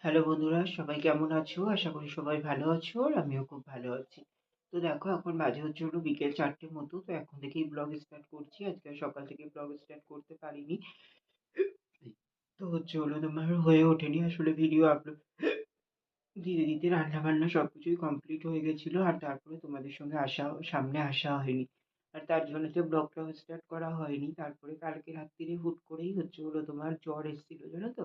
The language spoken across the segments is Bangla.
হ্যালো বন্ধুরা, সবাই কেমন আছো? আশা করি সবাই ভালো আছো আর আমিও খুব ভালো আছি। তো দেখো এখন বাজে হচ্ছে হলো বিকেল 4টের মতো। তো এখন থেকেই ব্লগ স্টার্ট করছি। আজকে আর সকাল থেকে ব্লগ স্টার্ট করতে পারিনি। তো হচ্ছে হলো তোমার হয়ে ওঠেনি আসলে ভিডিও আপলোড দিতে দিতে রান্নাবান্না সবকিছুই কমপ্লিট হয়ে গেছিল। আর তারপরে তোমাদের সঙ্গে সামনে আসা হয়নি। আর তার জন্য তো ব্লগটাও স্টার্ট করা হয়নি। তারপরে কালকে রাত্রিরে হুট করেই হচ্ছে হলো তোমার জ্বর এসেছিল জানো তো?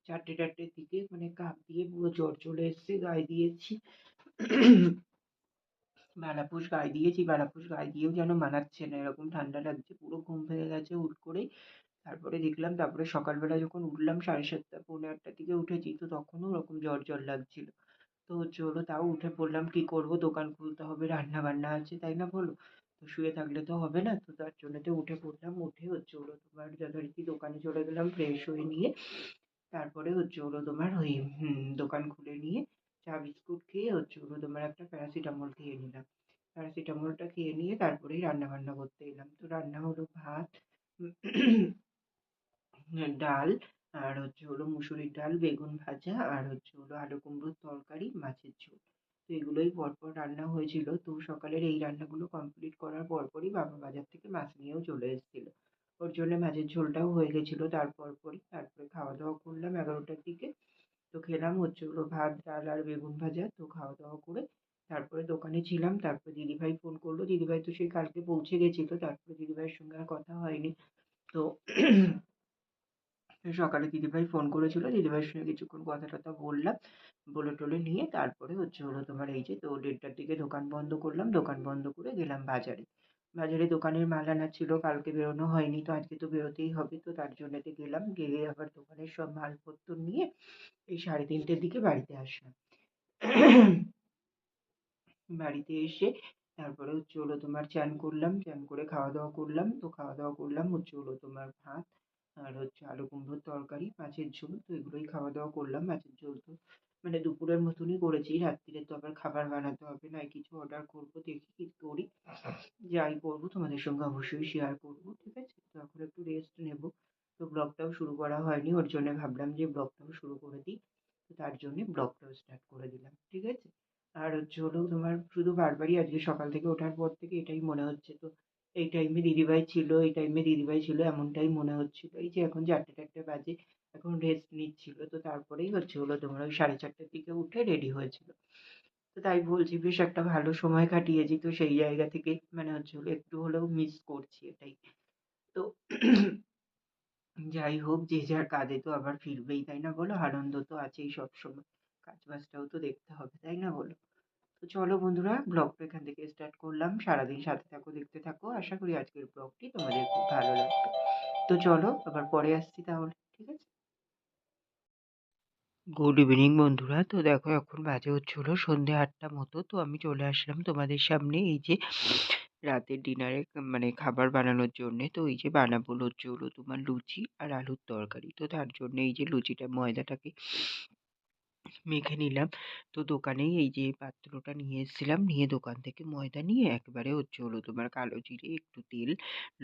4টের দিকে মানে কাঁপ দিয়ে পুরো জ্বর চলে এসেছে, গায়ে দিয়েছি। বালাপুষ গায়ে দিয়েও যেন মানাচ্ছে না, এরকম ঠান্ডা লাগছে, পুরো ঘুম ভেঙে গেছে হুট করেই। তারপরে দেখলাম, তারপরে সকালবেলা যখন উঠলাম 7:30 পৌনে 8টার দিকে উঠেছি, তো তখনও ওরকম জ্বর জ্বর লাগছিল। তো হচ্ছে হলো তাও উঠে পড়লাম, কি করব, দোকান খুলতে হবে, রান্না বান্না আছে, তাই না বলো? তো শুয়ে থাকলে তো হবে না, তো তার জন্য তো উঠে পড়লাম, উঠে হচ্ছে হলো তোমার যথারীতি দোকানে চলে গেলাম ফ্রেশ হয়ে নিয়ে। তারপরে হচ্ছে হলো তোমার ওই দোকান খুলে নিয়ে চা বিস্কুট খেয়ে হচ্ছে হলো তোমার একটা প্যারাসিটামল খেয়ে নিলাম। প্যারাসিটামলটা খেয়ে নিয়ে তারপরেই রান্না বান্না করতে এলাম। তো রান্না হলো ভাত, ডাল, আর হচ্ছে হলো মুসুরির ডাল, বেগুন ভাজা, আর হচ্ছে হলো আলু কুমড়োর তরকারি, মাছের ঝোল। তো এগুলোই পরপর রান্না হয়েছিল। তো সকালের এই রান্নাগুলো কমপ্লিট করার পরপরই বাবা বাজার থেকে মাছ নিয়েও চলে এসেছিল। ওর জন্য মাছের ঝোলটাও হয়ে গেছিল তার পরপরই। তারপরে খাওয়া দাওয়া করলাম 11টার দিকে। তো খেলাম হচ্ছে হলো ভাত, ডাল আর বেগুন ভাজা। তো খাওয়া দাওয়া করে তারপরে দোকানে ছিলাম। তারপরে দিদিভাই ফোন করলো। দিদিভাই তো সেই কালকে পৌঁছে গেছিল। তারপরে দিদিভাইয়ের সঙ্গে আর কথা হয়নি। তো সকালে দিদিভাই ফোন করেছিল, দিদিভাইয়ের সঙ্গে কিছুক্ষণ কথা টথা বললাম, বলে টলে নিয়ে তারপরে হচ্ছে হলো তোমার এই যে তো 1:30টার দিকে দোকান বন্ধ করলাম, দোকান বন্ধ করে গেলাম বাজারে। বাজারে দোকানের মাল আনার ছিল, কালকে বেরোনো হয়নি, তো আজকে তো বেরোতেই হবে, তো তার জন্যতে গেলাম, গিয়ে আবার দোকানের সব মালপত্র নিয়ে এই 3:30টার দিকে বাড়িতে আসলাম। বাড়িতে এসে তারপরে হচ্ছে হলো তোমার চান করলাম, চান করে খাওয়া দাওয়া করলাম। তো খাওয়া দাওয়া করলাম হচ্ছে হলো তোমার ভাত, আর হচ্ছে আলু কুমড়োর তরকারি, মাছের ঝোল। তো এগুলোই খাওয়া দাওয়া করলাম। মাছের ঝোল তো মানে দুপুরের মতনই করেছি, রাত্তিরে তো আবার খাবার বানাতে হবে, না কিছু অর্ডার করবো, দেখি কি করি। যাই করবো তোমাদের সঙ্গে অবশ্যই শেয়ার করবো, ঠিক আছে? তো এখন একটু রেস্ট নেবো। তো ব্লগটাও শুরু করা হয়নি, ওর জন্য ভাবলাম যে ব্লগটাও শুরু করে দিই। তো তার জন্য ব্লগটাও স্টার্ট করে দিলাম, ঠিক আছে? আর হচ্ছে হলো তোমার শুধু বারবারই আজকে সকাল থেকে ওঠার পর থেকে এটাই মনে হচ্ছে, তো এই টাইমে দিদিভাই ছিল, এই টাইমে দিদিভাই ছিল, এমনটাই মনে হচ্ছিল। এই যে এখন 4টে বাজে, এখন রেস্ট নিচ্ছিল। তো তারপরেই হচ্ছে হলো তোমার ওই 4:30টার দিকে উঠে রেডি হয়েছিল। তো তাই বলছি, বেশ একটা ভালো সময় কাটিয়েছি। তো সেই জায়গা থেকে মানে হচ্ছে হলো একটু হলেও মিস করছি এটাই। তো যাই হোক, যে যার কাজে তো আবার ফিরবেই, তাই না বলো? আনন্দ তো আছেই সবসময়, কাজ বাজটাও তো দেখতে হবে, তাই না বলো? তো চলো বন্ধুরা, ব্লগটা এখান থেকে স্টার্ট করলাম। সারাদিন সাথে থাকো, দেখতে থাকো। আশা করি আজকের ব্লগটি তোমাদের খুব ভালো লাগবে। তো চলো আবার পরে আসছি তাহলে, ঠিক আছে? গুড ইভিনিং বন্ধুরা। তো দেখো এখন বাজে হচ্ছে হলো সন্ধ্যে 8টা মতো। তো আমি চলে আসলাম তোমাদের সামনে এই যে রাতের ডিনারে মানে খাবার বানানোর জন্যে। তো এই যে বানাবো হচ্ছে হলো তোমার লুচি আর আলুর তরকারি। তো তার জন্য এই যে লুচিটা ময়দাটাকে মেখে নিলাম। তো দোকানেই এই যে পাত্রটা নিয়ে এসেছিলাম, নিয়ে দোকান থেকে ময়দা নিয়ে একেবারে হচ্ছে হলো তোমার কালো জিরে, একটু তেল,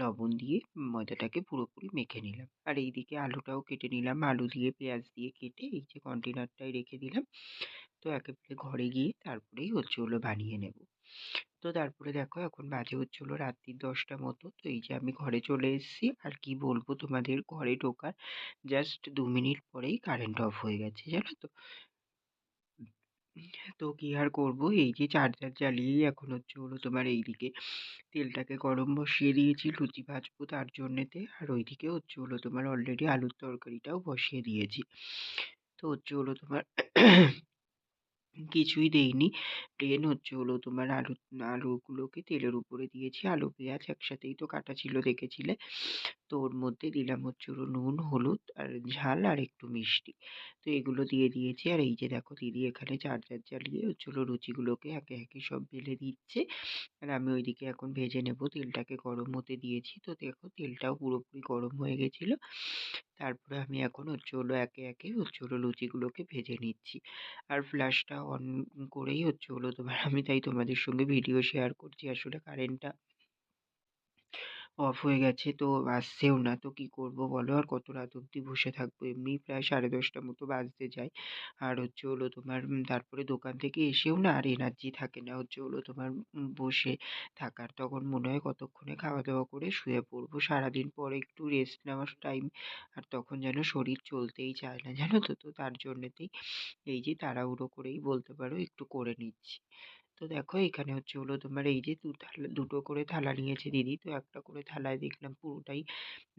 লবণ দিয়ে ময়দাটাকে পুরোপুরি মেখে নিলাম। আর এইদিকে আলুটাও কেটে নিলাম, আলু দিয়ে পেঁয়াজ দিয়ে কেটে এই যে কন্টেনারটায় রেখে দিলাম। তো একেবারে ঘরে গিয়ে তারপরেই হচ্ছে হলো বানিয়ে নেব। তো তারপরে দেখো এখন বাজে হচ্ছে হলো রাত্রির 10টা মতো। তো এই যে আমি ঘরে চলে এসেছি। আর কি বলবো তোমাদের, ঘরে ঢোকার জাস্ট 2 মিনিট পরেই কারেন্ট অফ হয়ে গেছে, জানো তো? তো কি আর করব, এই যে চার্জার জ্বালিয়েই এখন হচ্ছে হলো তোমার এইদিকে তেলটাকে গরম বসিয়ে দিয়েছি লুচি ভাজবো তার জন্যেতে। আর ওইদিকে হচ্ছে হলো তোমার অলরেডি আলুর তরকারিটাও বসিয়ে দিয়েছি। তো হচ্ছে হলো তোমার কিছুই দেইনি, প্লেন হচ্ছে হলো তোমার আলুগুলোকে তেলের উপরে দিয়েছি। আলু পেঁয়াজ একসাথেই তো কাটা ছিল, দেখেছিলে? তো ওর মধ্যে দিলাম হচ্ছে হলো নুন, হলুদ আর ঝাল আর একটু মিষ্টি। তো এগুলো দিয়ে দিয়েছি। আর এই যে দেখো দিদি এখানে চার্জার জ্বালিয়ে হচ্ছে হলো লুচিগুলোকে একে একে সব বেলে দিচ্ছে। আর আমি ওইদিকে এখন ভেজে নেব, তেলটাকে গরম হতে দিয়েছি। তো দেখো তেলটাও পুরোপুরি গরম হয়ে গেছিলো। তারপরে আমি এখন হচ্ছে হলো একে একে হচ্ছে হলো লুচিগুলোকে ভেজে নিচ্ছি। আর ফ্ল্যাশটা অন করেই হচ্ছে হলো তোমার আমি তাই তোমাদের সঙ্গে ভিডিও শেয়ার করছি। আসলে কারেন্টটা অফ হয়ে গেছে, তো আসছেও না। তো কি করব বলো? আর কত রাত অবধি বসে থাকবো? এমনিই প্রায় 10:30 মতো বাজতে যায়। আর হচ্ছে হলো তোমার তারপরে দোকান থেকে এসেও না আর এনার্জি থাকে না হচ্ছে হলো তোমার বসে থাকার। তখন মনে হয় কতক্ষণে খাওয়া-দাওয়া করে শুয়ে পড়বো। সারাদিন পরে একটু রেস্ট নেওয়ার টাইম, আর তখন যেন শরীর চলতেই চায় না, জানো তো? তো তার জন্যেতেই এই যে তাড়াহুড়ো করেই বলতে পারো একটু করে নিচ্ছি। তো দেখো এখানে হচ্ছে হলো তোমার এই যে দুটো করে থালা নিয়েছে দিদি। তো একটা করে থালায় দেখলাম পুরোটাই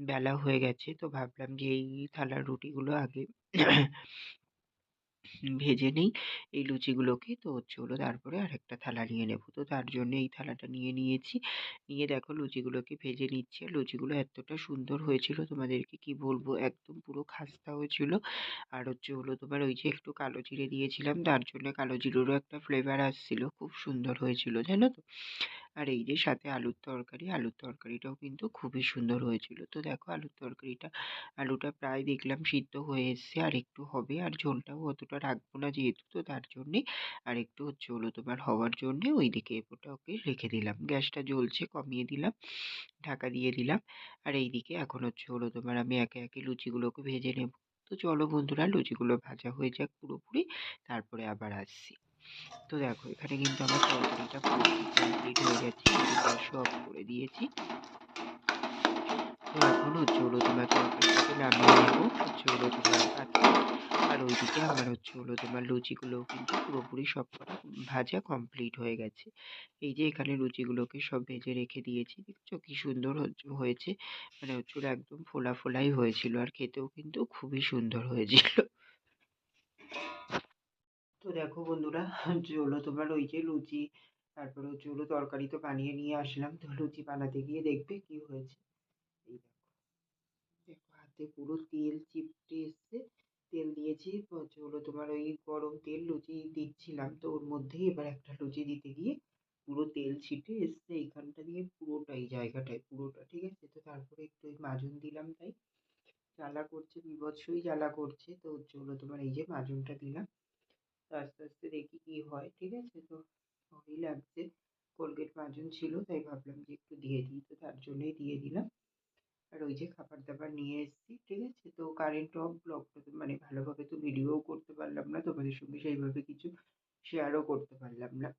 বেলা হয়ে গেছে। তো ভাবলাম যে এই থালার রুটিগুলো আগে ভেজে নেই এই লুচিগুলোকে। তো হচ্ছে হলো তারপরে আরেকটা থালা নিয়ে নেব। তো তার জন্য এই থালাটা নিয়ে নিয়েছি। নিয়ে দেখো লুচিগুলোকে ভেজে নিচ্ছি। আর লুচিগুলো এতটা সুন্দর হয়েছিল তোমাদেরকে কি বলবো, একদম পুরো খাস্তা হয়েছিল। আর হচ্ছে হলো তোমার ওই যে একটু কালো জিরে দিয়েছিলাম, তার জন্য কালো জিরেরও একটা ফ্লেভার আসছিল। খুব সুন্দর হয়েছিল, জানো তো? আর এই যে সাথে আলুর তরকারি, আলুর তরকারিটাও কিন্তু খুবই সুন্দর হয়েছিল। তো দেখো আলুটা প্রায় দেখলাম সিদ্ধ হয়ে এসছে, আর একটু হবে। আর ঝোলটাও অতটা রাখবো না যেহেতু, তো তার জন্যে আর একটু হচ্ছে হলো তোমার হওয়ার জন্যে ওইদিকে ওকে রেখে দিলাম। গ্যাসটা জ্বলছে, কমিয়ে দিলাম, ঢাকা দিয়ে দিলাম। আর এইদিকে এখন হচ্ছে হলো তোমার আমি একে একে লুচিগুলোকে ভেজে নেব। তো চলো বন্ধুরা, লুচিগুলো ভাজা হয়ে যাক পুরোপুরি, তারপরে আবার আসছি। তো দেখো এখানে কিন্তু আমার তরকারিটা পুরোপুরি কমপ্লিট হয়ে গেছে। এই যে গ্যাসও অফ করে দিয়েছি। তো এখন হচ্ছে হলো তোমার তরকারিটাকে নামিয়ে নেব হচ্ছে হলো তোমার পাত্রে। আর ওইদিকে আমার হচ্ছে হলো তোমার লুচিগুলোও কিন্তু পুরোপুরি সবকটা ভাজা কমপ্লিট হয়ে গেছে। এই যে এখানে লুচিগুলোকে সব ভেজে রেখে দিয়েছি। দেখছো কি সুন্দর হয়েছে? মানে হচ্ছে হলো একদম ফোলা ফোলাই হয়েছিল, আর খেতেও কিন্তু খুবই সুন্দর হয়েছিল। তো দেখো বন্ধুরা, যে হলো তোমার ওই যে লুচি, তারপরে হচ্ছে হলো তরকারি তো বানিয়ে নিয়ে আসলাম। তো লুচি বানাতে গিয়ে দেখবে কি হয়েছে। এই দেখো, দেখো হাতে পুরো তেল চিপটে এসছে। তেল দিয়েছি, তো হচ্ছে হলো তোমার ওই গরম তেল লুচি দিচ্ছিলাম, তো ওর মধ্যেই এবার একটা লুচি দিতে গিয়ে পুরো তেল ছিটে এসছে এইখানটা দিয়ে পুরোটাই জায়গাটায় পুরোটা, ঠিক আছে? তো তারপরে একটু ওই মাজন দিলাম, তাই জ্বালা করছে, বীভৎসই জ্বালা করছে। তো হচ্ছে হলো তোমার এই যে মাজনটা দিলাম। তো আস্তে আস্তে দেখি কি হয়, ঠিক আছে? তো ভালোই লাগছে। কোলগেট মাজন ছিল, তাই ভাবলাম যে একটু দিয়ে দিই, তো তার জন্যই দিয়ে দিলাম। আর ওই যে খাবার দাবার নিয়ে এসেছি, ঠিক আছে? তো কারেন্ট অফ, ব্লগটা তো মানে ভালোভাবে তো ভিডিওও করতে পারলাম না, তোমাদের সঙ্গে সেইভাবে কিছু শেয়ারও করতে পারলাম না।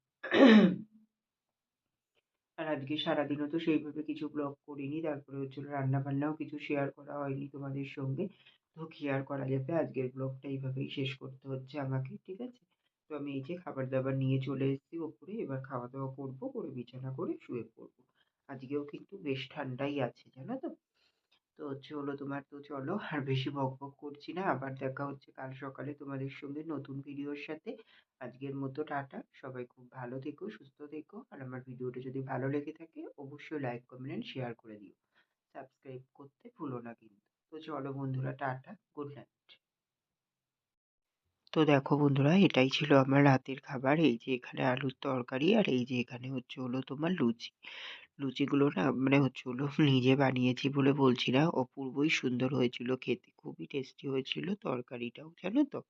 আর আজকে সারাদিনও তো সেইভাবে কিছু ব্লগ করিনি। তারপরে হচ্ছিল রান্না বান্নাও কিছু শেয়ার করা হয়নি তোমাদের সঙ্গে। তো কি আর করা যাবে, আজকের ব্লগটা এইভাবেই শেষ করতে হচ্ছে আমাকে, ঠিক আছে? তো আমি এই যে খাবার দাবার নিয়ে চলে এসেছি ওপরে, এবার খাওয়া দাওয়া করবো, করে বিছানা করে শুয়ে পড়বো। আজকেও কিন্তু বেশ ঠান্ডাই আছে, জানো তো? তো হচ্ছে হলো তোমার, তো চলো আর বেশি বকবক করছি না, আবার দেখা হচ্ছে কাল সকালে তোমাদের সঙ্গে নতুন ভিডিওর সাথে। আজকের মতো টাটা, সবাই খুব ভালো থেকো, সুস্থ থেকো। আর আমার ভিডিওটা যদি ভালো লেগে থাকে অবশ্যই লাইক কমেন্ট শেয়ার করে দিও। সাবস্ক্রাইব করতে ভুলো না কিন্তু। তো চলো বন্ধুরা, টাটা, গুড নাইট। তো দেখো বন্ধুরা, এটাই ছিল আমার রাতের খাবার। এই যে এখানে আলুর তরকারি, আর এই যে এখানে হচ্ছে হলো তোমার লুচি। লুচিগুলো না মানে হচ্ছে হলো নিজে বানিয়েছি বলে বলছি না, অপূর্বই সুন্দর হয়েছিল খেতে, খুবই টেস্টি হয়েছিল তরকারিটাও, জানো তো?